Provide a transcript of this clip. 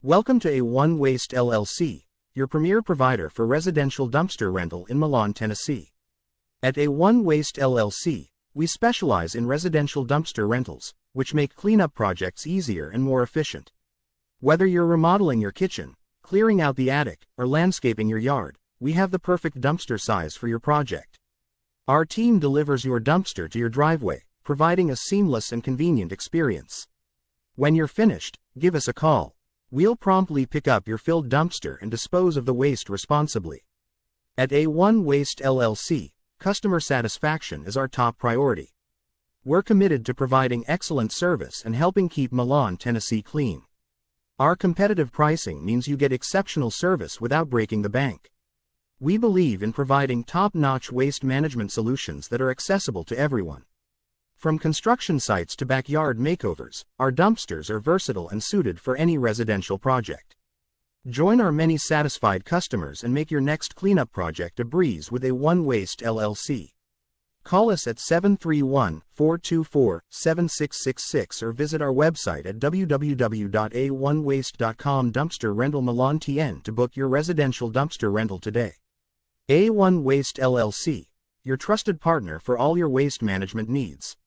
Welcome to A-1 Waste LLC, your premier provider for residential dumpster rental in Milan, Tennessee. At A-1 Waste LLC, we specialize in residential dumpster rentals, which make cleanup projects easier and more efficient. Whether you're remodeling your kitchen, clearing out the attic, or landscaping your yard, we have the perfect dumpster size for your project. Our team delivers your dumpster to your driveway, providing a seamless and convenient experience. When you're finished, give us a call. We'll promptly pick up your filled dumpster and dispose of the waste responsibly. At A-1 Waste LLC, customer satisfaction is our top priority. We're committed to providing excellent service and helping keep Milan, Tennessee clean. Our competitive pricing means you get exceptional service without breaking the bank. We believe in providing top-notch waste management solutions that are accessible to everyone. From construction sites to backyard makeovers, our dumpsters are versatile and suited for any residential project. Join our many satisfied customers and make your next cleanup project a breeze with A-1 Waste LLC. Call us at 731-424-7666 or visit our website at www.a1waste.com. Dumpster Rental Milan TN to book your residential dumpster rental today. A-1 Waste LLC, your trusted partner for all your waste management needs.